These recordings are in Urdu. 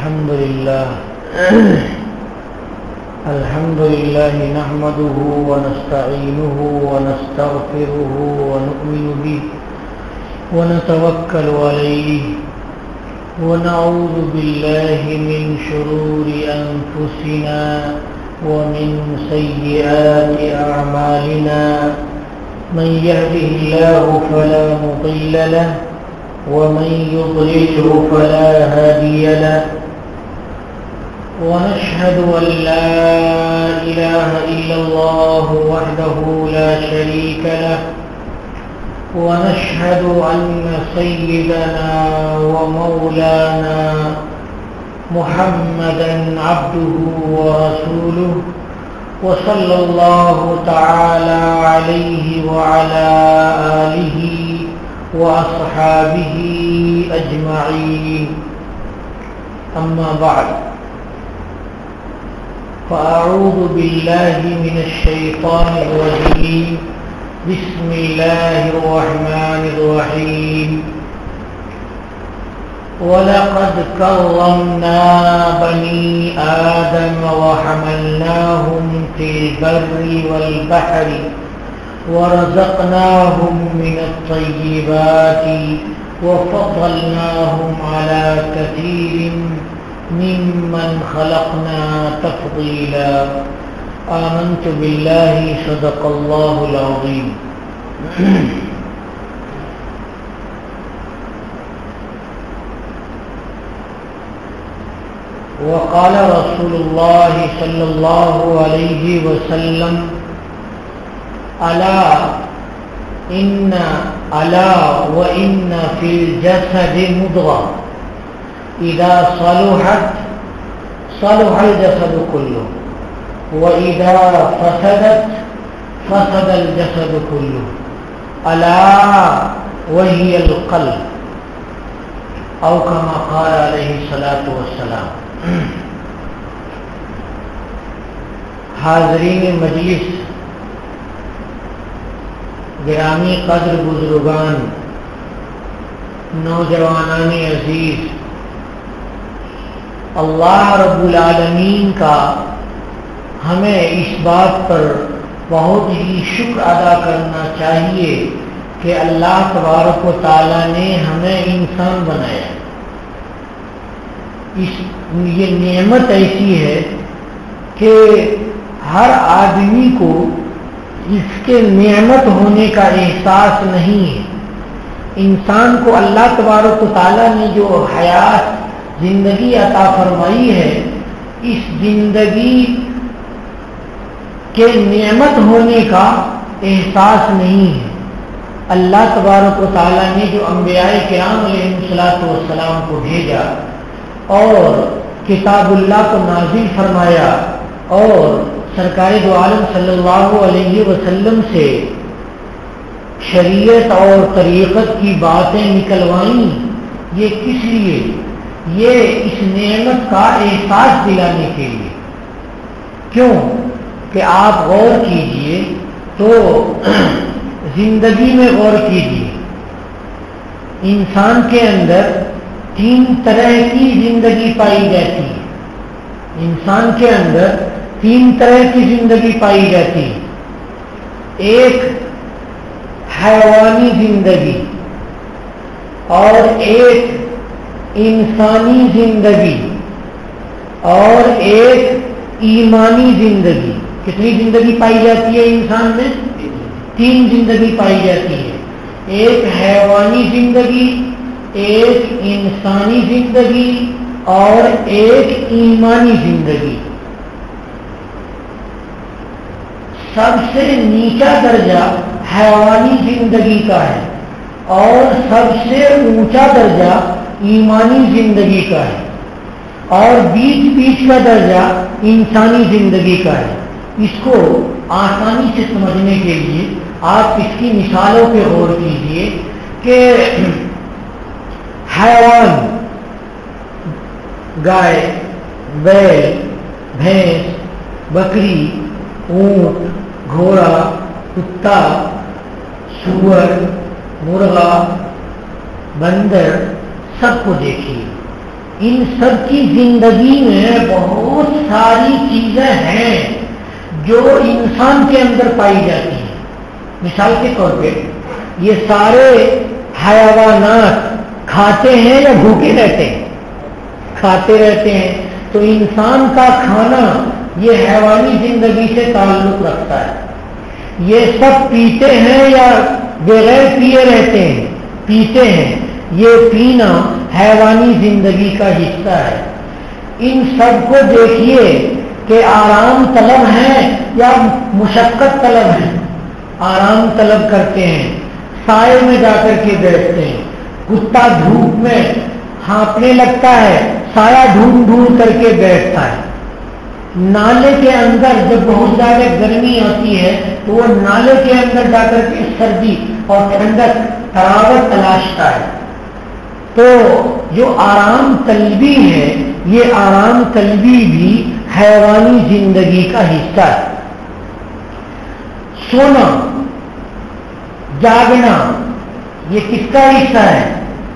الحمد لله نحمده ونستعينه ونستغفره ونؤمن به ونتوكل عليه ونعوذ بالله من شرور أنفسنا ومن سيئات أعمالنا من يهده الله فلا مضل له ومن يضلله فلا هادي له ونشهد أن لا إله إلا الله وحده لا شريك له ونشهد أن سيدنا ومولانا محمدا عبده ورسوله وصلى الله تعالى عليه وعلى آله وأصحابه أجمعين أما بعد فأعوذ بالله من الشيطان الرجيم بسم الله الرحمن الرحيم وَلَقَدْ كَرَّمْنَا بَنِي آدَمَ وَحَمَلْنَاهُمْ فِي الْبَرِّ وَالْبَحْرِ وَرَزَقْنَاهُمْ مِنَ الطَّيِّبَاتِ وَفَضَّلْنَاهُمْ عَلَى كَثِيرٍ مِّمَّنْ خَلَقْنَا تَفْضِيلًا آمنت بالله صدق الله العظيم. وقال رسول الله صلى الله عليه وسلم ألا وإن في الجسد مضغة إذا صلحت صلح الجسد كله وإذا فسدت فسد الجسد كله ألا وهي القلب أو كما قال عليه الصلاة والسلام. حاضرین مجلس، گرامی قدر بزرگان، نوجوانان عزیز، اللہ رب العالمین کا ہمیں اس بات پر بہت ہی شکر ادا کرنا چاہیے کہ اللہ تبارک و تعالی نے ہمیں انسان بنایا. یہ نعمت ایسی ہے کہ ہر آدمی کو اس کے نعمت ہونے کا احساس نہیں ہے. انسان کو اللہ تبارک و تعالی نے جو حیات زندگی عطا فرمائی ہے، اس زندگی کے نعمت ہونے کا احساس نہیں ہے. اللہ تبارک و تعالی نے جو انبیاء کرام علیہ السلام کو بھیجا اور کتاب اللہ کو نازل فرمایا اور سرکار دو عالم صلی اللہ علیہ وسلم سے شریعت اور طریقت کی باتیں نکلوائیں، یہ کس لیے؟ یہ اس نعمت کا احساس دلانے کے لیے. کیوں کہ آپ غور کیجئے تو زندگی میں غور کیجئے، انسان کے اندر 3 طرح کی زندگی پائی جاتی ہے. انسان کے اندر 3 طرح کی زندگی پائی جاتی ہے. ایک حیوانی زندگی اور ایک انسانی زندگی اور ایک ایمانی زندگی. کتنی زندگی پائی جاتی ہے انسان میں؟ 3 زندگی پائی جاتی ہے. ایک حیوانی زندگی، ایک انسانی زندگی اور ایک ایمانی زندگی. سب سے نیچا درجہ حیوانی زندگی کا ہے اور سب سے اونچا درجہ ایمانی زندگی کا ہے اور بیچ کا درجہ انسانی زندگی کا ہے. اس کو آسانی سے سمجھنے کے لیے آپ اس کی مثالوں پہ غور کیجئے کہ حیوان، گائے، بیل، بھینس، بکری، اونٹ، گھوڑا، کتا، سور، مرغا، بندر، سب کو دیکھیے. ان سب کی زندگی میں بہت ساری چیزیں ہیں جو انسان کے اندر پائی جاتی ہیں. مثال کے طور پہ یہ سارے حیوانات کھاتے ہیں یا بھوکے رہتے ہیں؟ کھاتے رہتے ہیں. تو انسان کا کھانا یہ حیوانی زندگی سے تعلق رکھتا ہے. یہ سب پیتے ہیں یا بغیر پیے رہتے ہیں؟ پیتے ہیں. یہ پینا حیوانی زندگی کا حصہ ہے. ان سب کو دیکھیے کہ آرام طلب ہیں یا مشقت طلب ہیں. آرام طلب کرتے ہیں, سائے میں جا کر کے بیٹھتے ہیں. کتا دھوپ میں ہانپنے لگتا ہے, سایہ ڈھونڈ ڈھونڈ کر کے بیٹھتا ہے. نالے کے اندر جب بہت زیادہ گرمی آتی ہے تو وہ نالے کے اندر جا کر کے سردی اور ٹھنڈک تراوت تلاشتا ہے. تو جو آرام طلبی ہے یہ آرام طلبی بھی حیوانی زندگی کا حصہ ہے. سونا جاگنا یہ کس کا حصہ ہے؟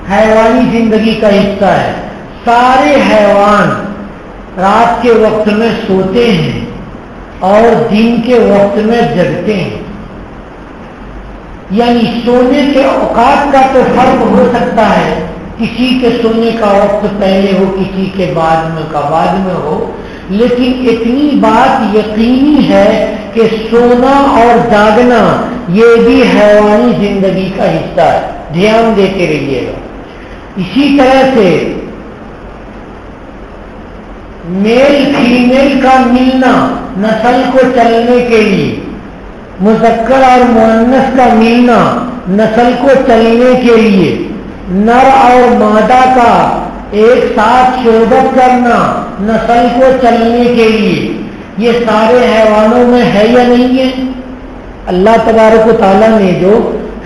حیوانی زندگی کا حصہ ہے. سارے حیوان رات کے وقت میں سوتے ہیں اور دن کے وقت میں جگتے ہیں. یعنی سونے کے اوقات کا تو فرق ہو سکتا ہے, کسی کے سونے کا وقت پہلے ہو, کسی کے بعد میں ہو, لیکن اتنی بات یقینی ہے کہ سونا اور جاگنا یہ بھی حیوانی زندگی کا حصہ ہے. دھیان دیتے رہیے گا. اسی طرح سے میل فیمیل کا ملنا نسل کو چلنے کے لیے, مذکر اور مؤنث کا ملنا نسل کو چلنے کے لیے, نر اور مادہ کا ایک ساتھ صحبت کرنا نسل کو چلنے کے لیے, یہ سارے حیوانوں میں ہے یا نہیں ہے؟ اللہ تبارک و تعالیٰ نے جو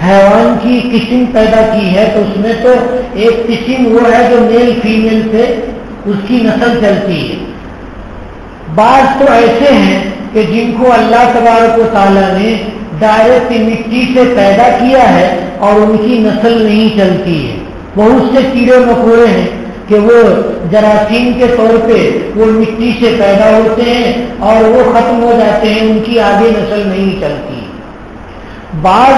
حیوان کی قسم پیدا کی ہے تو اس میں تو ایک قسم وہ ہے جو میل فیمیل سے اس کی نسل چلتی ہے. بعض تو ایسے ہیں کہ جن کو اللہ تبارک و تعالیٰ نے ڈائریکٹ مٹی سے پیدا کیا ہے اور ان کی نسل نہیں چلتی ہے. بہت سے کیڑے مکوڑے ہیں کہ وہ جراثیم کے طور پہ وہ مٹی سے پیدا ہوتے ہیں اور وہ ختم ہو جاتے ہیں, ان کی آگے نسل نہیں چلتی. بعض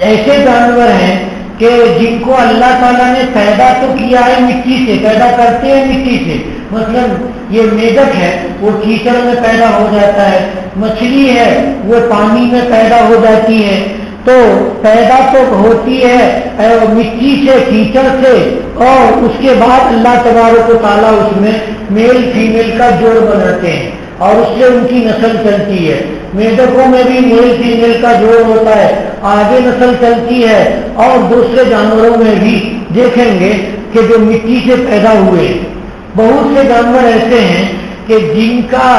ایسے جانور ہیں کہ جن کو اللہ تعالیٰ نے پیدا تو کیا ہے مٹی سے, پیدا کرتے ہیں مٹی سے. مثلا یہ میڈک ہے وہ کیچڑ میں پیدا ہو جاتا ہے, مچھلی ہے وہ پانی میں پیدا ہو جاتی ہے. تو پیدا تو ہوتی ہے مٹی سے, کیچڑ سے, اور اس کے بعد اللہ تبارک و تعالیٰ اس میں میل فیمیل کا جوڑ بناتے ہیں اور اس سے ان کی نسل چلتی ہے. میڈکوں میں بھی میل فیمیل کا جوڑ ہوتا ہے, آگے نسل چلتی ہے. اور دوسرے جانوروں میں بھی دیکھیں گے کہ جو مٹی سے پیدا ہوئے, بہت سے جانور ایسے ہیں کہ جن کا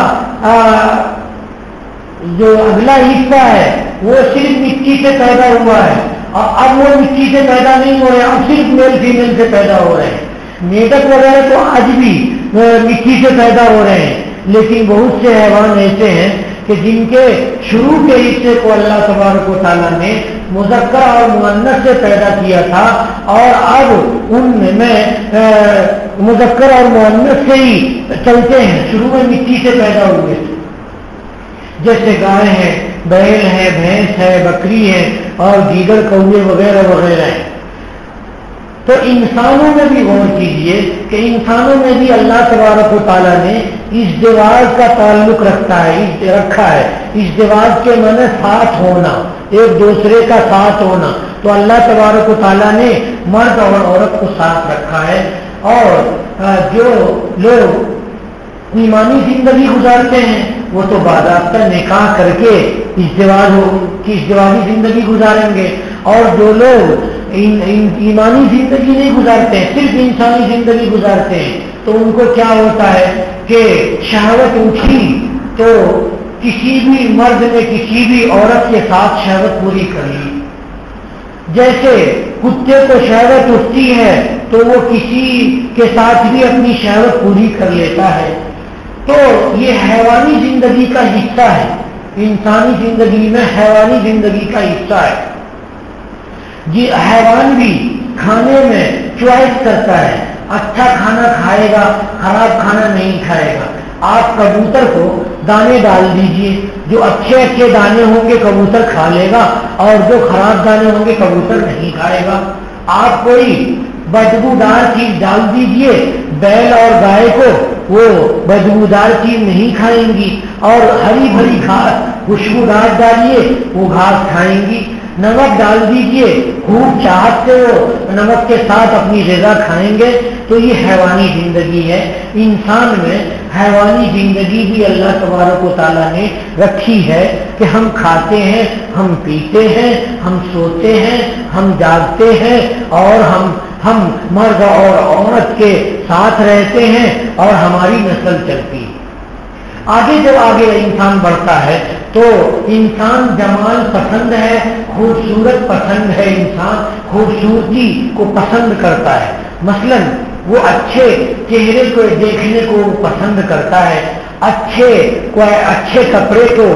جو اگلا حصہ ہے وہ صرف مٹی سے پیدا ہوا ہے, اور اب وہ مٹی سے پیدا نہیں ہو رہے, اب صرف میل فیمیل سے پیدا ہو رہے ہیں. میڈک وغیرہ تو آج بھی مٹی سے پیدا ہو رہے ہیں, لیکن بہت سے حیوان ایسے ہیں کہ جن کے شروع کے حصے کو اللہ تبارک و تعالیٰ نے مذکر اور مؤنث سے پیدا کیا تھا, اور اب ان میں مذکر اور مؤنث سے ہی چلتے ہیں. شروع میں مٹی سے پیدا ہوئے, جیسے گائے ہیں, بیل ہے, بھینس ہے, بکری ہے اور دیگر کوے وغیرہ وغیرہ ہیں. تو انسانوں میں بھی غور کیجئے کہ انسانوں میں بھی اللہ تبارک و تعالیٰ نے ازدواج کا تعلق رکھا ہے. ازدواج کے معنی ساتھ ہونا, ایک دوسرے کا ساتھ ہونا. تو اللہ تبارک و تعالیٰ نے مرد اور عورت کو ساتھ رکھا ہے. اور جو لوگ ایمانی زندگی گزارتے ہیں وہ تو باضابطہ نکاح کر کے ازدواجی زندگی گزاریں گے, اور جو لوگ ایمانی زندگی نہیں گزارتے ہیں, صرف انسانی زندگی گزارتے ہیں, تو ان کو کیا ہوتا ہے کہ شہوت اٹھی تو کسی بھی مرد نے کسی بھی عورت کے ساتھ شہوت پوری کر لی. جیسے کتے کو شہوت اٹھتی ہے تو وہ کسی کے ساتھ بھی اپنی شہوت پوری کر لیتا ہے. تو یہ حیوانی زندگی کا حصہ ہے, انسانی زندگی میں حیوانی زندگی کا حصہ ہے. جی حیوان بھی کھانے میں چوائس کرتا ہے, اچھا کھانا کھائے گا، خراب کھانا نہیں کھائے گا۔ آپ کبوتر کو دانے ڈال دیجئے، جو اچھے اچھے دانے ہوں گے کبوتر کھا لے گا، اور جو خراب دانے ہوں گے کبوتر نہیں کھائے گا۔ آپ کوئی بدبودار چیز ڈال دیجئے، بیل اور گائے کو وہ بدبودار چیز نہیں کھائیں گی، اور ہری بھری گھاس خوشبودار ڈالیے وہ گھاس کھائیں گی۔ نمک ڈال دیجئے، خوب چاہت سے وہ نمک کے ساتھ اپنی غذا کھائیں گے۔ تو یہ حیوانی زندگی ہے۔ انسان میں حیوانی زندگی بھی اللہ تبارک و تعالیٰ نے رکھی ہے کہ ہم کھاتے ہیں، ہم پیتے ہیں، ہم سوتے ہیں، ہم جاگتے ہیں، اور ہم مرد اور عورت کے ساتھ رہتے ہیں، اور ہماری نسل چلتی ہے۔ آگے جب آگے انسان بڑھتا ہے تو انسان جمال پسند ہے، خوبصورت پسند ہے، انسان خوبصورتی کو پسند کرتا ہے۔ مثلا وہ اچھے چہرے کو دیکھنے کو پسند کرتا ہے، اچھے کپڑے کو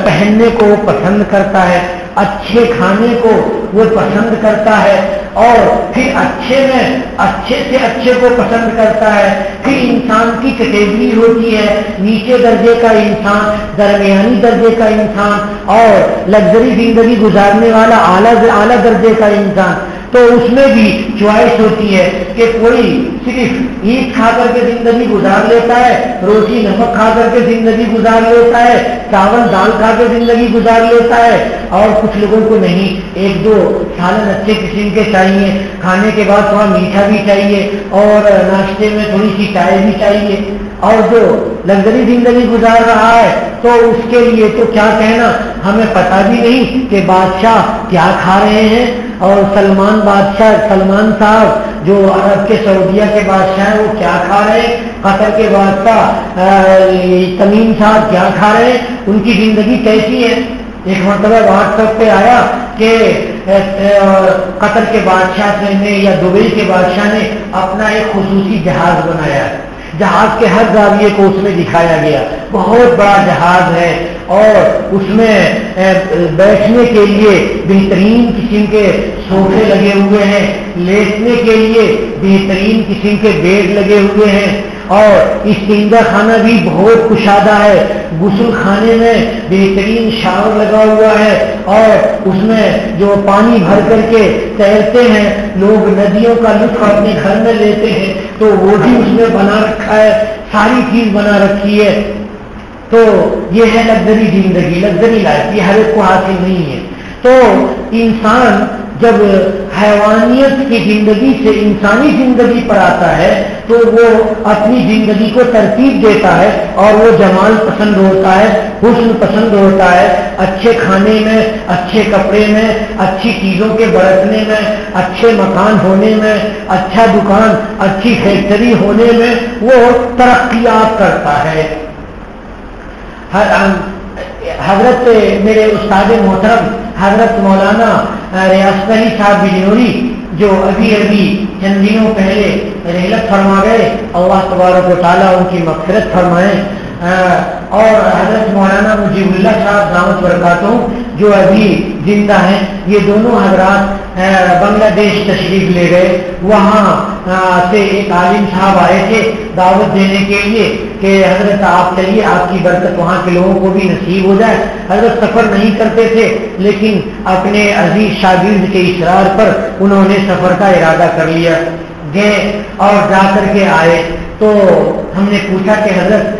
پہننے کو پسند کرتا ہے، اچھے کھانے کو وہ پسند کرتا ہے، اور پھر اچھے میں اچھے سے اچھے کو پسند کرتا ہے۔ پھر انسان کی کیٹیگری ہوتی ہے، نیچے درجے کا انسان، درمیانی درجے کا انسان، اور لگژری زندگی گزارنے والا اعلیٰ درجے کا انسان۔ تو اس میں بھی چوائس ہوتی ہے کہ کوئی صرف عید کھا کر کے زندگی گزار لیتا ہے، روٹی نمک کھا کر کے زندگی گزار لیتا ہے، چاول دال کھا کے زندگی گزار لیتا ہے، اور کچھ لوگوں کو نہیں، ایک دو سالن اچھے قسم کے چاہیے، کھانے کے بعد تھوڑا میٹھا بھی چاہیے، اور ناشتے میں تھوڑی سی چائے بھی چاہیے۔ اور جو لگژری زندگی گزار رہا ہے تو اس کے لیے تو کیا کہنا، ہمیں پتہ بھی نہیں کہ بادشاہ کیا کھا رہے ہیں، اور سلمان صاحب جو عرب کے سعودیہ کے بادشاہ ہیں وہ کیا کھا رہے ہیں، قطر کے بادشاہ تمیم صاحب کیا کھا رہے ہیں، ان کی زندگی کیسی ہے۔ ایک مرتبہ واٹس ایپ پہ آیا کہ قطر کے بادشاہ نے یا دبئی کے بادشاہ نے اپنا ایک خصوصی جہاز بنایا ہے، جہاز کے ہر زاویے کو اس میں دکھایا گیا، بہت بڑا جہاز ہے، اور اس میں بیٹھنے کے لیے بہترین قسم کے صوفے لگے ہوئے ہیں، لیٹنے کے لیے بہترین قسم کے بیڈ لگے ہوئے ہیں، اور استنجا خانہ بھی بہت کشادہ ہے، غسل خانے میں بہترین شاور لگا ہوا ہے، اور اس میں جو پانی بھر کر کے تیرتے ہیں لوگ، ندیوں کا لطف اپنے گھر میں لیتے ہیں تو وہ بھی اس میں بنا رکھا ہے، ساری چیز بنا رکھی ہے۔ تو یہ ہے لگژری زندگی، لگژری لائف، یہ ہر ایک کو حاصل نہیں ہے۔ تو انسان جب حیوانیت کی زندگی سے انسانی زندگی پر آتا ہے تو وہ اپنی زندگی کو ترتیب دیتا ہے، اور وہ جمال پسند ہوتا ہے، حسن پسند ہوتا ہے، اچھے کھانے میں، اچھے کپڑے میں، اچھی چیزوں کے برتنے میں، اچھے مکان ہونے میں، اچھا دکان، اچھی فیکٹری ہونے میں وہ ترقیات کرتا ہے۔ حضرت میرے استاد محترم حضرت مولانا ریاست علی صاحب بجنوری جو ابھی چند دنوں پہلے رحلت فرما گئے، اللہ تبارک و تعالیٰ ان کی مغفرت فرمائیں، اور حضرت مولانا مجیب اللہ صاحب دامت برکاتہ جو ابھی زندہ ہیں، یہ دونوں حضرات بنگلہ دیش تشریف لے گئے۔ وہاں سے ایک عالم صاحب آئے تھے دعوت دینے کے لیے کہ حضرت آپ چلیے، آپ کی برکت وہاں کے لوگوں کو بھی نصیب ہو جائے۔ حضرت سفر نہیں کرتے تھے، لیکن اپنے عزیز شاگرد کے اصرار پر انہوں نے سفر کا ارادہ کر لیا، گئے اور جا کر کے آئے۔ تو ہم نے پوچھا کہ حضرت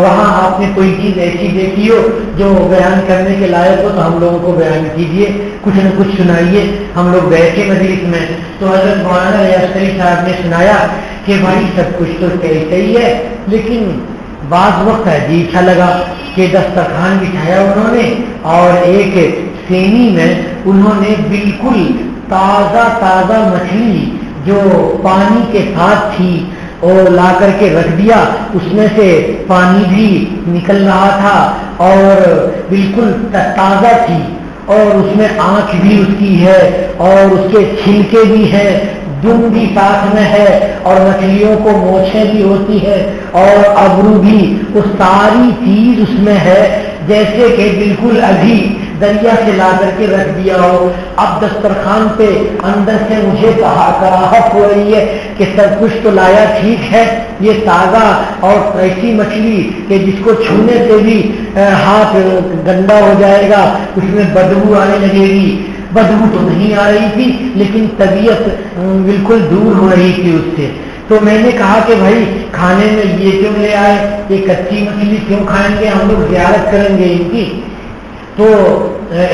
وہاں آپ نے کوئی چیز ایسی دیکھی ہو جو بیان کرنے کے لائق ہو تو ہم لوگوں کو بیان کیجیے، کچھ نہ کچھ سنائیے۔ ہم لوگ بیٹھے مجلس میں تو حضرت مولانا ریاست علی صاحب نے سنایا کہ بھائی سب کچھ تو صحیح ہے، لیکن بعض وقت عجیب سا لگا کہ دسترخوان بچھایا انہوں نے، اور ایک سینی میں انہوں نے بالکل تازہ مچھلی جو پانی کے ساتھ تھی اور لا کر کے رکھ دیا، اس میں سے پانی بھی نکل رہا تھا اور بالکل تازہ تھی، اور اس میں آنکھ بھی اس کی ہے، اور اس کے چھلکے بھی ہیں، دم بھی ساتھ میں ہے، اور مچھلیوں کو مونچھیں بھی ہوتی ہے، اور ابرو بھی، وہ ساری چیز اس میں ہے، جیسے کہ بالکل ابھی دریا سے لا کر کے رکھ دیا ہو. اب دسترخوان پہ اندر سے مجھے کراہت ہو رہی ہے کہ سب کچھ تو لایا ٹھیک ہے, یہ تازہ اور ایسی مچھلی کہ جس کو چھونے سے بھی ہاتھ گندا ہو جائے گا, اس میں بدبو آنے لگے گی. بدبو تو نہیں آ رہی تھی لیکن طبیعت بالکل دور ہو رہی تھی اس سے. تو میں نے کہا کہ بھائی کھانے میں یہ کیوں لے آئے, یہ کچی مچھلی کیوں کھائیں گے, ہم لوگ زیارت کریں گے ان کی. تو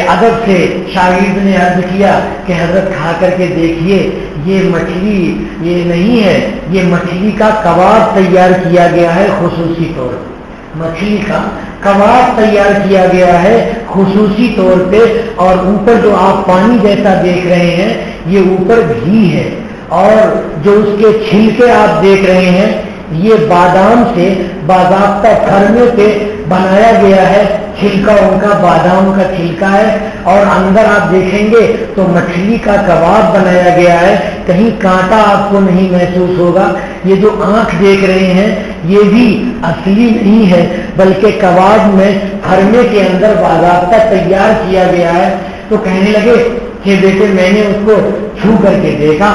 ادب سے شاگرد نے عرض کیا کہ حضرت کھا کر کے دیکھیے, یہ مچھلی یہ نہیں ہے, یہ مچھلی کا کباب تیار کیا گیا ہے خصوصی طور پر. مچھلی کا کباب تیار کیا گیا ہے خصوصی طور پہ, اور اوپر جو آپ پانی جیسا دیکھ رہے ہیں یہ اوپر گھی ہے, اور جو اس کے چھلکے آپ دیکھ رہے ہیں یہ بادام سے باضابطہ فرمے پہ بنایا گیا ہے. چھلکا ان کا بادام کا چھلکا ہے, اور اندر آپ دیکھیں گے تو مچھلی کا کباب بنایا گیا ہے. کہیں کانٹا آپ کو نہیں محسوس ہوگا. یہ جو آنکھ دیکھ رہے ہیں یہ بھی اصلی نہیں ہے بلکہ کباب میں فرمے کے اندر باضابطہ تیار کیا گیا ہے. تو کہنے لگے کہ بیٹے میں نے اس کو چھو کر کے دیکھا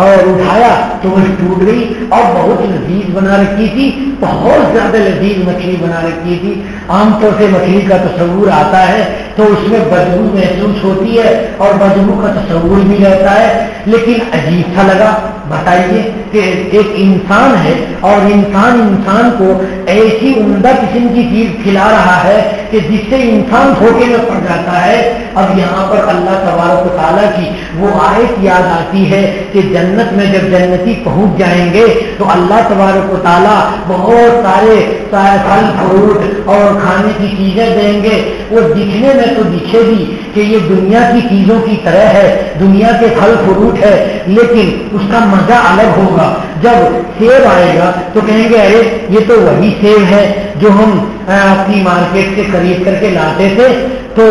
اور اٹھایا تو وہ ٹوٹ گئی, اور بہت لذیذ بنا رکھی تھی, بہت زیادہ لذیذ مچھلی بنا رکھی تھی. عام طور سے مچھلی کا تصور آتا ہے تو اس میں بدبو محسوس ہوتی ہے اور بدبو کا تصور بھی رہتا ہے, لیکن عجیب سا لگا. بتائیے کہ ایک انسان ہے اور انسان کو ایسی عمدہ قسم کی چیز کھلا رہا ہے کہ جس سے انسان دھوکے میں پڑ جاتا ہے. اب یہاں پر اللہ تبارک و تعالیٰ کی وہ آیت یاد آتی ہے کہ جنت میں جب جنتی پہنچ جائیں گے تو اللہ تبارک و تعالیٰ بہت سارے پھل فروٹ اور کھانے کی چیزیں دیں گے. وہ دکھنے میں تو دکھے گی کہ یہ دنیا کی چیزوں کی طرح ہے, دنیا کے پھل فروٹ ہے, لیکن اس کا مزہ الگ ہوگا. جب سیب آئے گا تو کہیں گے ارے یہ تو وہی سیب ہے جو ہم اپنی مارکیٹ سے خرید کر کے لاتے تھے. تو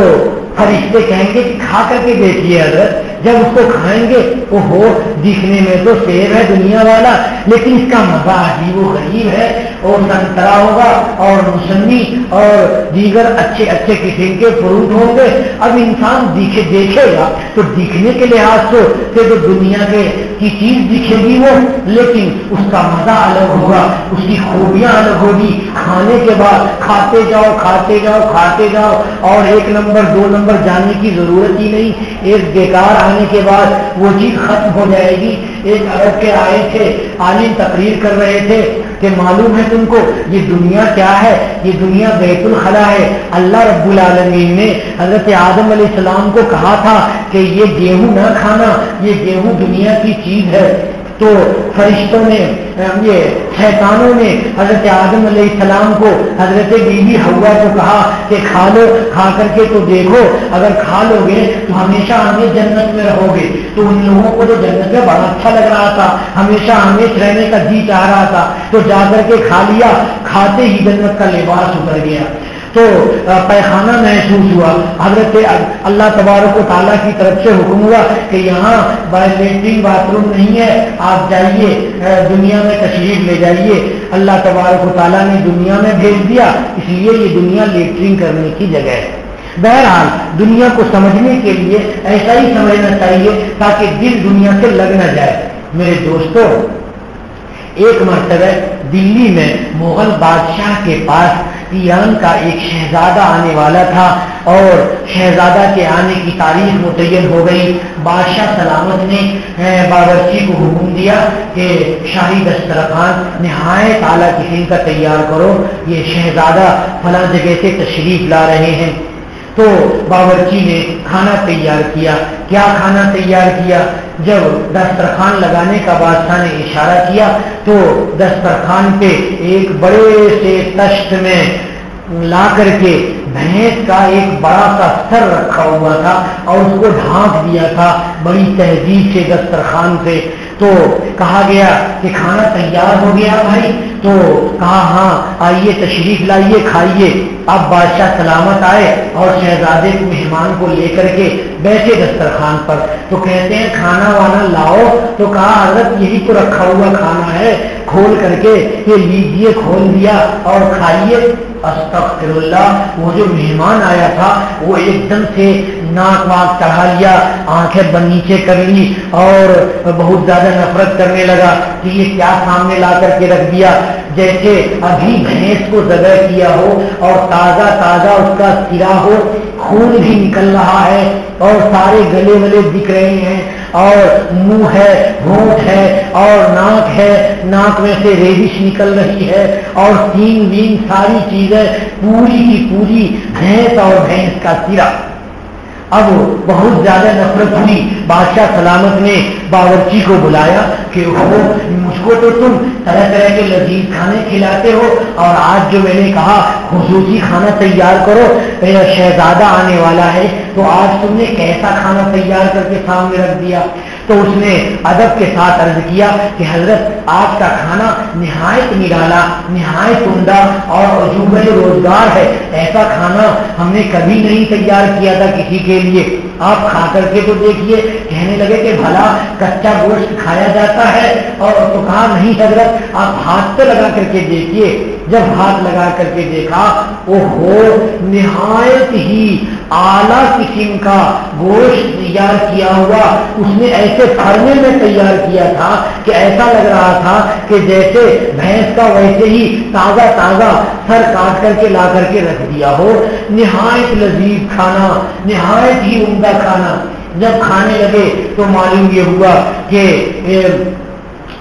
فرشتے کہیں گے کہ کھا کر کے دیکھیے حضرت. جب اس کو کھائیں گے وہ ہو دکھنے میں تو سیب ہے دنیا والا, لیکن اس کا مزہ عجیب و غریب ہے. اور سنترا ہوگا اور موسمی اور دیگر اچھے اچھے قسم کے فروٹ ہوں گے. اب انسان دیکھے گا تو دکھنے کے لحاظ سے تو دنیا کی چیز دکھے گی وہ, لیکن اس کا مزہ الگ ہوگا, اس کی خوبیاں الگ ہوگی. کھانے کے بعد کھاتے جاؤ کھاتے جاؤ کھاتے جاؤ, اور ایک نمبر دو نمبر جاننے کی ضرورت ہی نہیں. ایک بیکار آنے کے بعد وہ چیز ختم ہو جائے گی. ایک عرب کے آئے تھے عالم تقریر کر رہے تھے کہ معلوم ہے تم کو یہ دنیا کیا ہے, یہ دنیا بیت الخلا ہے. اللہ رب العالمین نے حضرت آدم علیہ السلام کو کہا تھا کہ یہ گیہوں نہ کھانا, یہ گیہوں دنیا کی چیز ہے. تو فرشتوں نے یہ شیطانوں نے حضرت آدم علیہ السلام کو حضرت بی بی حوا کو کہا کہ کھا لو, کھا کر کے تو دیکھو, اگر کھا لو گے تو ہمیشہ ہمیں جنت میں رہو گے. تو ان لوگوں کو تو جنت میں بڑا اچھا لگ رہا تھا, ہمیشہ ہمیش رہنے کا جی چاہ رہا تھا. تو جا کر کے کھا لیا, کھاتے ہی جنت کا لباس اتر گیا. تو پیخانہ محسوس ہوا. حضرت اللہ تبارک و تعالیٰ کی طرف سے حکم ہوا کہ یہاں لیٹرین باتھ روم نہیں ہے, آپ جائیے دنیا میں تشریف لے جائیے. اللہ تبارک و تعالیٰ نے دنیا میں بھیج دیا, اس لیے یہ دنیا لیٹرین کرنے کی جگہ ہے. بہرحال دنیا کو سمجھنے کے لیے ایسا ہی سمجھنا چاہیے تاکہ دل دنیا سے لگ نہ جائے. میرے دوستوں, ایک مرتبہ دلی میں مغل بادشاہ کے پاس ایران کا ایک شہزادہ آنے والا تھا, اور شہزادہ کے آنے کی تاریخ متعین ہو گئی. بادشاہ سلامت نے باورچی کو حکم دیا کہ شاہی دسترخوان نہایت اعلیٰ قسم کا تیار کرو, یہ شہزادہ فلاں جگہ سے تشریف لا رہے ہیں. تو باورچی نے کھانا تیار کیا. کیا کھانا تیار کیا؟ جب دسترخوان لگانے کا بادشاہ نے اشارہ کیا تو دسترخوان پہ ایک بڑے سے تشت میں لا کر کے بھینس کا ایک بڑا سا سر رکھا ہوا تھا اور اس کو ڈھانپ دیا تھا بڑی تہذیب سے دسترخوان سے. تو کہا گیا کہ کھانا تیار ہو گیا بھائی. تو کہا ہاں آئیے تشریف لائیے کھائیے. اب بادشاہ سلامت آئے اور شہزادے کو مہمان کو لے کر کے بیٹھے دسترخوان پر. تو کہتے ہیں کھانا وانا لاؤ. تو کہا حضرت یہی تو رکھا ہوا کھانا ہے, کھول کر کے یہ لیجیے، کھول دیا اور کھائیے۔ استغفر اللہ، وہ جو مہمان آیا تھا وہ ایک دم سے ناک واک چڑھا لیا، آنکھیں نیچے کر لی اور بہت زیادہ نفرت کرنے لگا کہ یہ کیا سامنے لا کر کے رکھ دیا، جیسے ابھی بھینس کو ذبح کیا ہو اور تازہ تازہ اس کا سرا ہو، خون بھی نکل رہا ہے اور سارے گلے ولے دکھ رہے ہیں اور منہ ہے، ہونٹ ہے اور ناک ہے، ناک میں سے ریزش نکل رہی ہے اور سینگ وینگ ساری چیزیں پوری کی پوری بھینس اور بھینس کا سرا۔ اب بہت زیادہ نفرت ہوئی، بادشاہ سلامت نے باورچی کو بلایا کہ مجھ کو تو تم طرح طرح کے لذیذ کھانے کھلاتے ہو اور آج جو میں نے کہا خصوصی کھانا تیار کرو، میرا شہزادہ آنے والا ہے، تو آج تم نے کیسا کھانا تیار کر کے سامنے رکھ دیا؟ تو اس نے ادب کے ساتھ عرض کیا کہ حضرت آج کا کھانا نہایت نرالا، نہایت عمدہ اور عجوبہ روزگار ہے، ایسا کھانا ہم نے کبھی نہیں تیار کیا تھا کسی کے لیے، آپ کھا کر کے تو دیکھیے۔ کہنے لگے کہ بھلا کچا گوشت کھایا جاتا ہے؟ اور تو کہا نہیں حضرت، آپ ہاتھ پہ لگا کر کے دیکھیے۔ جب ہاتھ لگا کر کے دیکھا، اوہو، نہایت ہی اعلیٰ قسم کا گوشت تیار کیا ہوا، اس نے ایسے فرمے میں تیار کیا تھا کہ ایسا لگ رہا تھا کہ جیسے بھینس کا ویسے ہی تازہ تازہ سر کاٹ کر کے لا کر کے رکھ دیا ہو۔ نہایت لذیذ کھانا، نہایت ہی عمدہ کھانا۔ جب کھانے لگے تو معلوم یہ ہوا کہ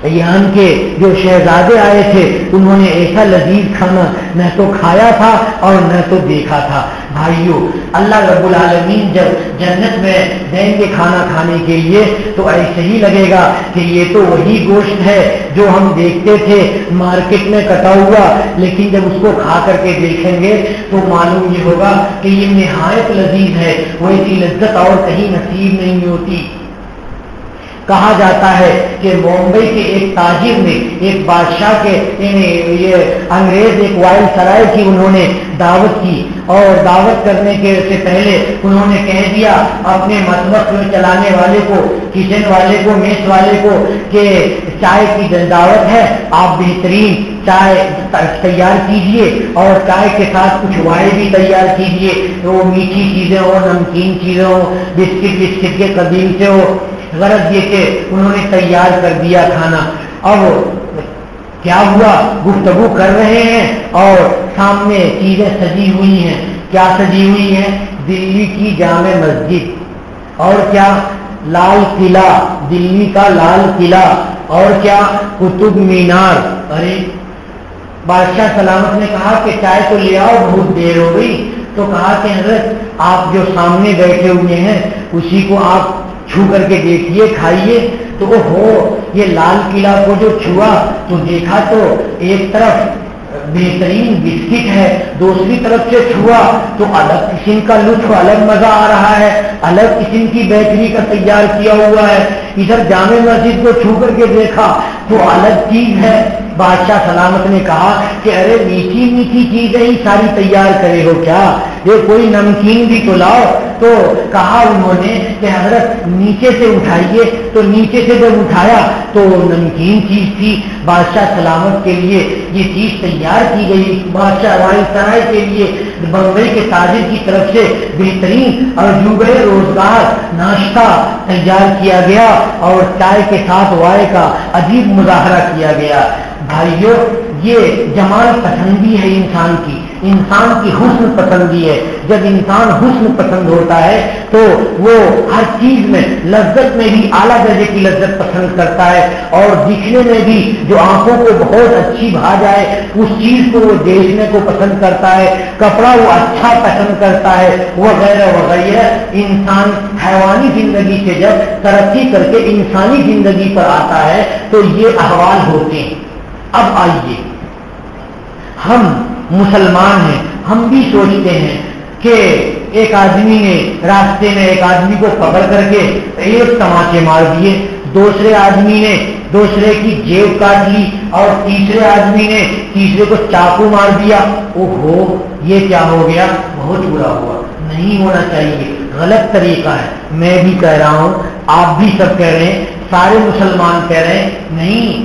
یہاں کے جو شہزادے آئے تھے انہوں نے ایسا لذیذ کھانا نہ تو کھایا تھا اور نہ تو دیکھا تھا۔ بھائیو، اللہ رب العالمین جب جنت میں دیں گے کھانا کھانے کے لیے تو ایسے ہی لگے گا کہ یہ تو وہی گوشت ہے جو ہم دیکھتے تھے مارکیٹ میں کٹا ہوا، لیکن جب اس کو کھا کر کے دیکھیں گے تو معلوم یہ ہوگا کہ یہ نہایت لذیذ ہے، ویسی لذت اور کہیں نصیب نہیں ہوتی۔ کہا جاتا ہے کہ بمبئی کے ایک تاجر نے ایک بادشاہ کے یہ انگریز ایک وائل سرائے کی انہوں نے دعوت کی، اور دعوت کرنے کے سے پہلے انہوں نے کہہ دیا اپنے مطبخ میں چلانے والے کو، کچن والے کو، میس والے کو کہ چائے کی دعوت ہے، آپ بہترین چائے تیار کیجئے اور چائے کے ساتھ کچھ وائن بھی تیار کیجئے، وہ میٹھی چیزیں ہو، نمکین چیزیں ہو، بسکٹ کے قدیم سے ہو۔ غرض یہ کہ انہوں نے تیار کر دیا کھانا۔ اب کیا ہوا، گفتگو کر رہے ہیں اور سامنے چیزیں سجی ہوئی ہیں۔ کیا سجی ہوئی ہیں؟ دلی کی جامع مسجد، اور کیا لال قلعہ، دلی کا لال قلعہ، اور کیا قطب مینار۔ ارے بادشاہ سلامت نے کہا کہ چائے تو لے آؤ، بہت دیر ہو گئی۔ تو کہا کہ حضرت آپ جو سامنے بیٹھے ہوئے ہیں اسی کو آپ چھو کر کے دیکھیے، کھائیے۔ تو وہ ہو یہ لال قلعہ کو جو چھوا تو دیکھا تو ایک طرف بہترین بسکٹ ہے، دوسری طرف سے چھوا تو الگ قسم کا لطف، الگ مزہ آ رہا ہے، الگ قسم کی بیکری کا تیار کیا ہوا ہے۔ ادھر جامع مسجد کو چھو کر کے دیکھا تو الگ چیز ہے۔ بادشاہ سلامت نے کہا کہ ارے میٹھی میٹھی چیزیں ہی ساری تیار کرے ہو کیا، یہ کوئی نمکین بھی تو لاؤ۔ تو کہا انہوں نے کہ حضرت نیچے سے اٹھائیے۔ تو نیچے سے جب اٹھایا تو نمکین چیز تھی۔ بادشاہ سلامت کے لیے یہ چیز تیار کی گئی، بادشاہ وائل سرائے کے لیے بمبئی کے تاجر کی طرف سے بہترین اور عجوبہ روزگار ناشتہ تیار کیا گیا اور چائے کے ساتھ وائے کا عجیب مظاہرہ کیا گیا۔ بھائیو، یہ جمال پسندی ہے انسان کی، انسان کی حسن پسندی ہے۔ جب انسان حسن پسند ہوتا ہے تو وہ ہر چیز میں، لذت میں بھی اعلیٰ درجے کی لذت پسند کرتا ہے، اور دکھنے میں بھی جو آنکھوں کو بہت اچھی بھا جائے اس چیز کو وہ دیکھنے کو پسند کرتا ہے، کپڑا وہ اچھا پسند کرتا ہے، وغیرہ وغیرہ۔ انسان حیوانی زندگی سے جب ترقی کر کے انسانی زندگی پر آتا ہے تو یہ احوال ہوتے ہیں۔ اب آئیے، ہم مسلمان ہیں، ہم بھی سوچتے ہیں کہ ایک آدمی نے راستے میں ایک آدمی کو پکڑ کر کے ایک تماچے مار دیے، دوسرے آدمی نے دوسرے کی جیب کاٹ لی، اور تیسرے آدمی نے تیسرے کو چاقو مار دیا۔ اوہو، یہ کیا ہو گیا، بہت برا ہوا، نہیں ہونا چاہیے، غلط طریقہ ہے۔ میں بھی کہہ رہا ہوں، آپ بھی سب کہہ رہے ہیں، سارے مسلمان کہہ رہے ہیں، نہیں،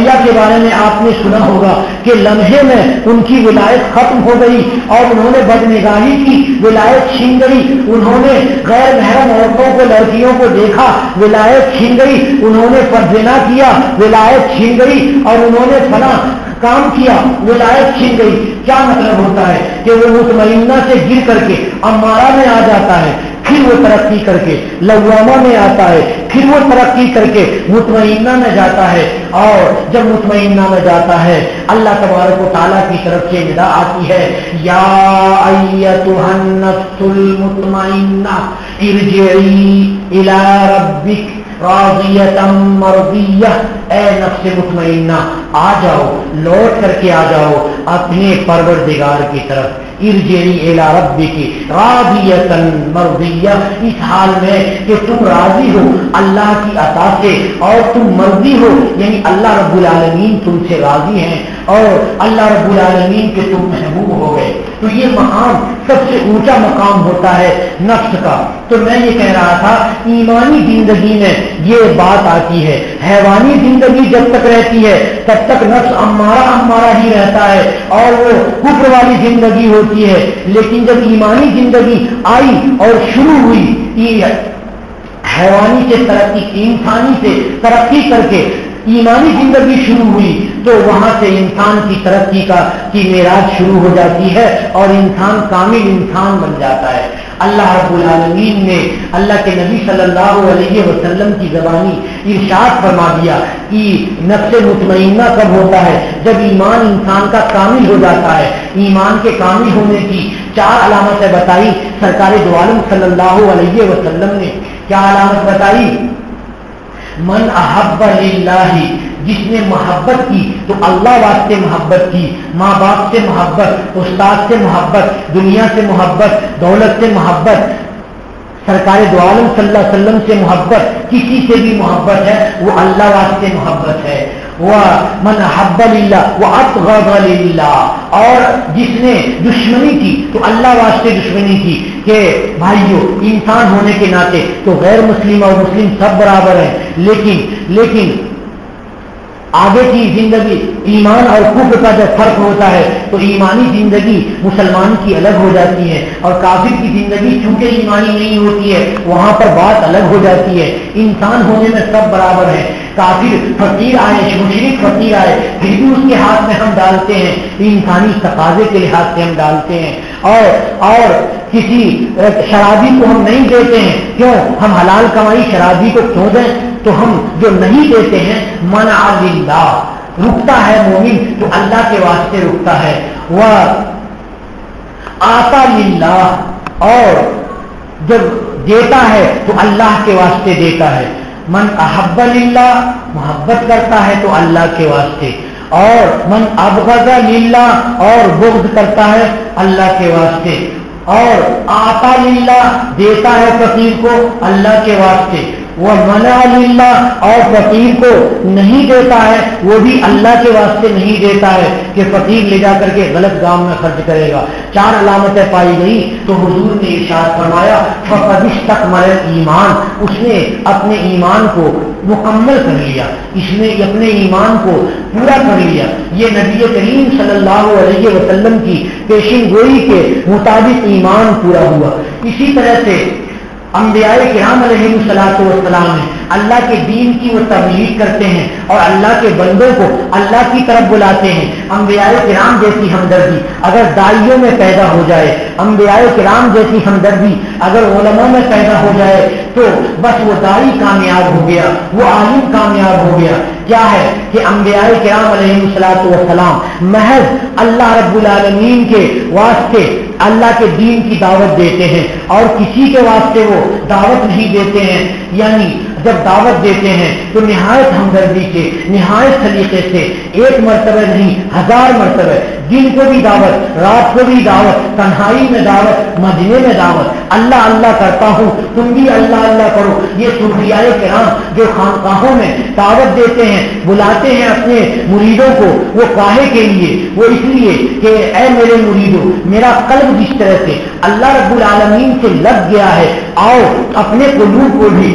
اولیاء کے بارے میں آپ نے سنا ہوگا کہ لمحے میں ان کی ولایت ختم ہو گئی اور انہوں نے بدنگاہی کی، ولایت چھین گئی، انہوں نے غیر محرم عورتوں کو، لڑکیوں کو دیکھا، ولایت چھین گئی، انہوں نے زنا کیا، ولایت چھین گئی، اور انہوں نے فلاں کام کیا، ولایت چھین گئی۔ کیا مطلب ہوتا ہے کہ وہ مطمئنہ سے گر کر کے امارہ میں آ جاتا ہے، پھر وہ ترقی کر کے لوامہ میں آتا ہے، پھر وہ ترقی کر کے مطمئنہ میں جاتا ہے، اور جب مطمئنہ میں جاتا ہے اللہ تبارک و تعالیٰ کی طرف سے ندا آتی ہے، یا ایتھا النفس المطمئنہ ارجعی الی ربک راضیۃ مرضیہ، اے نفس مطمئنہ آ جاؤ، لوٹ کر کے آ جاؤ اپنے پروردگار کی طرف، ارجعی الی ربک راضیۃ مرضیہ، اس حال میں کہ تم راضی ہو اللہ کی عطا سے اور تم مرضی ہو، یعنی اللہ رب العالمین تم سے راضی ہیں اور اللہ رب العالمین کے تم محبوب ہو گئے۔ تو یہ مقام سب سے اونچا مقام ہوتا ہے نفس کا۔ تو میں یہ کہہ رہا تھا ایمانی زندگی میں یہ بات آتی ہے، حیوانی زندگی جب تک رہتی ہے تب تک نفس امارہ ہی رہتا ہے اور وہ کفر والی زندگی ہوتی ہے، لیکن جب ایمانی زندگی آئی اور شروع ہوئی حیوانی سے ترقی، انسانی سے ترقی کر کے ایمانی زندگی شروع ہوئی، تو وہاں سے انسان کی ترقی کی معراج شروع ہو جاتی ہے اور انسان کامل انسان بن جاتا ہے۔ اللہ رب العالمین نے اللہ کے نبی صلی اللہ علیہ وسلم کی زبانی ارشاد فرما دیا کہ نفس مطمئنہ کب ہوتا ہے؟ جب ایمان انسان کا کامل ہو جاتا ہے۔ ایمان کے کامل ہونے کی 4 علامتیں بتائی سرکار دو عالم صلی اللہ علیہ وسلم نے۔ کیا علامت بتائی؟ من احب للہ، جس نے محبت کی تو اللہ واسطے محبت کی، ماں باپ سے محبت، استاد سے محبت، دنیا سے محبت، دولت سے محبت، سرکار دو عالم صلی اللہ علیہ وسلم سے محبت، کسی سے بھی محبت ہے وہ اللہ واسطے محبت ہے۔ وَمَنْ أَحَبَّ لِلَّهِ وَأَبْغَضَ لِلَّهِ، اور جس نے دشمنی کی تو اللہ واسطے دشمنی کی کہ بھائیو انسان ہونے کے ناطے تو غیر مسلم اور مسلم سب برابر ہیں، لیکن آگے کی زندگی ایمان اور کفر کا جب فرق ہوتا ہے تو ایمانی زندگی مسلمان کی الگ ہو جاتی ہے اور کافر کی زندگی چونکہ ایمانی نہیں ہوتی ہے وہاں پر بات الگ ہو جاتی ہے۔ انسان ہونے میں سب برابر ہیں، کافر فقیر آئے، مشرک فقیر آئے پھر بھی اس کے ہاتھ میں ہم ڈالتے ہیں، انسانی تقاضے کے لحاظ سے ہم ڈالتے ہیں، اور کسی شرابی کو ہم نہیں دیتے ہیں، کیوں؟ ہم حلال کمائی شرابی کو کیوں دیں؟ تو ہم جو نہیں دیتے ہیں منع للہ، رکتا ہے مومن تو اللہ کے واسطے رکتا ہے، وہ آتا للہ، اور جب دیتا ہے تو اللہ کے واسطے دیتا ہے۔ من احب للہ، محبت کرتا ہے تو اللہ کے واسطے، اور من ابغض للہ، اور بغض کرتا ہے اللہ کے واسطے، اور آتا للہ، دیتا ہے فقیر کو اللہ کے واسطے، وہ منع للہ، اور فقیر کو نہیں دیتا ہے وہ بھی اللہ کے واسطے نہیں دیتا ہے کہ فقیر لے جا کر کے غلط کام میں خرچ کرے گا۔ 4 علامتیں پائی گئی تو حضور نے ارشاد فرمایا فقد استکمل الایمان، اس نے اپنے ایمان کو مکمل کر لیا، اس نے اپنے ایمان کو پورا کر لیا۔ یہ نبی کریم صلی اللہ علیہ وسلم کی پیشین گوئی کے مطابق ایمان پورا ہوا۔ اسی طرح سے انبیاء کرام علیہ الصلوۃ والسلام نے اللہ کے دین کی وہ تبلیغ کرتے ہیں اور اللہ کے بندوں کو اللہ کی طرف بلاتے ہیں۔ انبیاء کرام جیسی ہمدردی اگر داعیوں میں پیدا ہو جائے، انبیاء کرام جیسی ہمدردی اگر علماء میں پیدا ہو جائے تو بس وہ داعی کامیاب ہو گیا، وہ عالم کامیاب ہو گیا۔ کیا ہے کہ انبیاء کرام علیہ الصلوۃ والسلام محض اللہ رب العالمین کے واسطے اللہ کے دین کی دعوت دیتے ہیں اور کسی کے واسطے وہ دعوت نہیں دیتے ہیں، یعنی جب دعوت دیتے ہیں تو نہایت ہمدردی سے، نہایت سلیقے سے، 1 مرتبہ نہیں 1000 مرتبہ، دن کو بھی دعوت، رات کو بھی دعوت، تنہائی میں دعوت، مجمع میں دعوت، اللہ اللہ کرتا ہوں تم بھی اللہ اللہ کرو۔ یہ صوفیاء کرام جو خانقاہوں میں دعوت دیتے ہیں، بلاتے ہیں اپنے مریدوں کو، وہ کاہے کے لیے؟ وہ اس لیے کہ اے میرے مریدوں، میرا قلب جس طرح سے اللہ رب العالمین سے لگ گیا ہے، آؤ اپنے قلوب کو بھی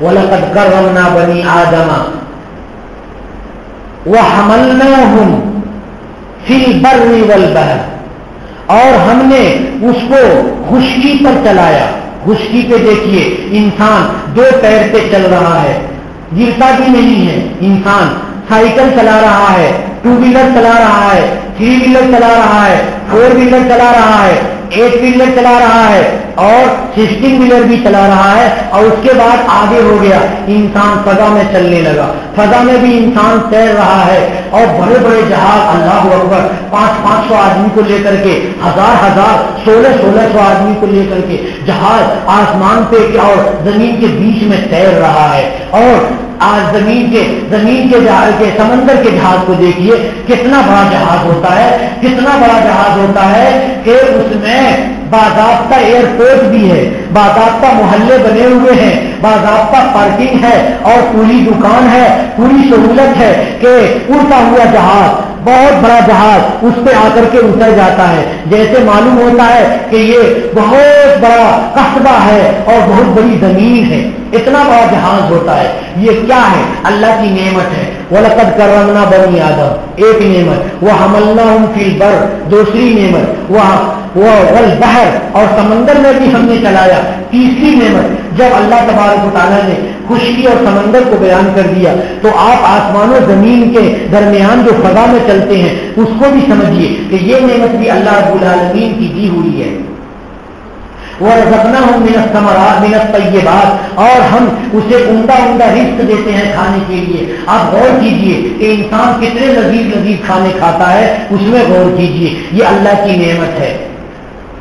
وَلَقَدْ كَرَّمْنَا بَنِي آدَمَ وَحَمَلْنَاهُمْ فِي الْبَرِّ وَالْبَحْرِ، اور ہم نے اس کو خشکی پر چلایا. خشکی پہ دیکھیے انسان 2 پیر پہ چل رہا ہے، گرتا بھی نہیں ہے. انسان سائیکل چلا رہا ہے، 2 ویلر چلا رہا ہے، 3 ویلر چلا رہا ہے، 4 ویلر چلا رہا ہے، 8 ویلر چلا رہا ہے اور 16 ویلر بھی چلا رہا ہے. اور اس کے بعد آگے ہو گیا انسان فضا میں چلنے لگا. فضا میں بھی انسان تیر رہا ہے اور بڑے بڑے جہاز، اللہ اکبر، 500 آدمی کو لے کر کے، 1000 1600 آدمی کو لے کر کے جہاز آسمان پہ اور زمین کے بیچ میں تیر رہا ہے. اور آج زمین کے سمندر کے جہاز کو دیکھیے کتنا بڑا جہاز ہوتا ہے، کتنا بڑا جہاز ہوتا ہے کہ اس میں باضابطہ ایئرپورٹ بھی ہے، باضابطہ محلے بنے ہوئے ہیں، باضابطہ پارکنگ ہے اور پوری دکان ہے، پوری سہولت ہے کہ اڑتا ہوا جہاز، بہت بڑا جہاز اس پہ آ کر کے اتر جاتا ہے. جیسے معلوم ہوتا ہے کہ یہ بہت بڑا قصبہ ہے اور بہت بڑی زمین ہے، اتنا بڑا جہاز ہوتا ہے. یہ کیا ہے؟ اللہ کی نعمت ہے. وَلَقَدْ كَرَّمْنَا بَنِي آدَمَ ایک نعمت، وَحَمَلْنَاهُمْ فِي الْبَرِّ دوسری نعمت، وَالْبَحْرِ اور سمندر میں بھی ہم نے چلایا تیسری نعمت. جب اللہ تبارک و تعالیٰ نے خشکی اور سمندر کو بیان کر دیا تو آپ آسمان و زمین کے درمیان جو فضا میں چلتے ہیں اس کو بھی سمجھیے کہ یہ نعمت بھی اللہ رب العالمین کی دی ہوئی ہے. وَرَزَقْنَاهُم مِّنَ الثَّمَرَاتِ مِنَ الطَّيِّبَاتِ اور ہم اسے عمدہ رزق دیتے ہیں کھانے کے لیے. آپ غور کیجئے کہ انسان کتنے لذیذ کھانے کھاتا ہے، اس میں غور کیجئے، یہ اللہ کی نعمت ہے.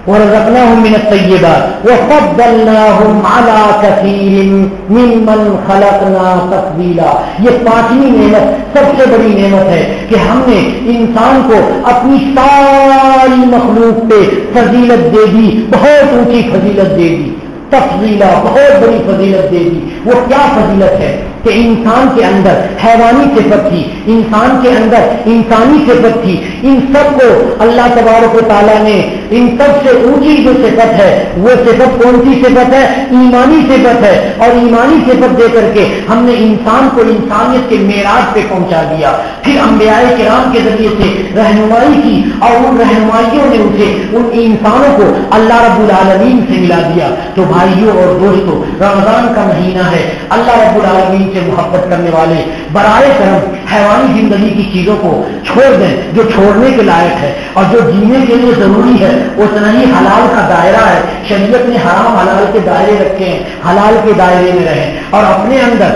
وَرَزَقْنَاهُم مِّنَ الطَّيِّبَاتِ وَفَضَّلْنَاهُمْ عَلَىٰ كَثِيرٍ مِّمَّنْ خَلَقْنَا تَفْضِيلًا. یہ 5ویں نعمت سب سے بڑی نعمت ہے کہ ہم نے انسان کو اپنی ساری مخلوق پہ فضیلت دے دی، بہت اونچی فضیلت دے دی. تفضیلا، بہت بڑی فضیلت دے دی. وہ کیا فضیلت ہے کہ انسان کے اندر حیوانی صفت تھی، انسان کے اندر انسانی صفت تھی. ان سب کو اللہ تبارک و تعالیٰ نے ان سب سے اونچی جو صفت ہے وہ صفت کون سی صفت ہے؟ ایمانی صفت ہے. اور ایمانی صفت دے کر کے ہم نے انسان کو انسانیت کے معراج پہ پہنچا دیا. پھر انبیاء کرام کے ذریعے سے رہنمائی کی اور ان رہنمائیوں نے اسے ان انسانوں کو اللہ رب العالمین سے ملا دیا. تو بھائیوں اور دوستوں، رمضان کا مہینہ ہے. اللہ رب العالمین سے محبت کرنے والے برائے کرم حیوانی زندگی کی چیزوں کو چھوڑ دیں جو چھوڑنے کے لائق ہے اور جو جینے کے لیے ضروری ہے. اتنا ہی حلال کا دائرہ ہے. شریعت نے حرام حلال کے دائرے رکھے ہیں، حلال کے دائرے میں رہیں اور اپنے اندر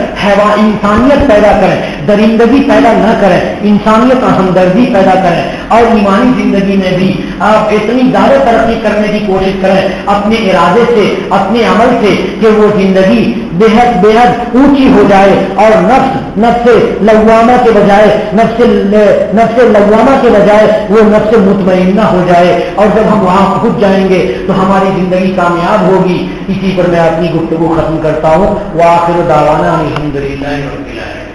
انسانیت پیدا کریں، درندگی پیدا نہ کریں، انسانیت اور ہمدردی پیدا کریں. اور ایمانی زندگی میں بھی آپ اتنی زیادہ ترقی کرنے کی کوشش کریں اپنے ارادے سے، اپنے عمل سے، کہ وہ زندگی بے حد اونچی ہو جائے اور نفس لوامہ کے بجائے وہ نفس مطمئنہ ہو جائے. اور جب ہم وہاں پہنچ جائیں گے تو ہماری زندگی کامیاب ہوگی. اسی پر میں اپنی گفتگو ختم کرتا ہوں. وآخر دعوانا الحمدللہ رب العالمین.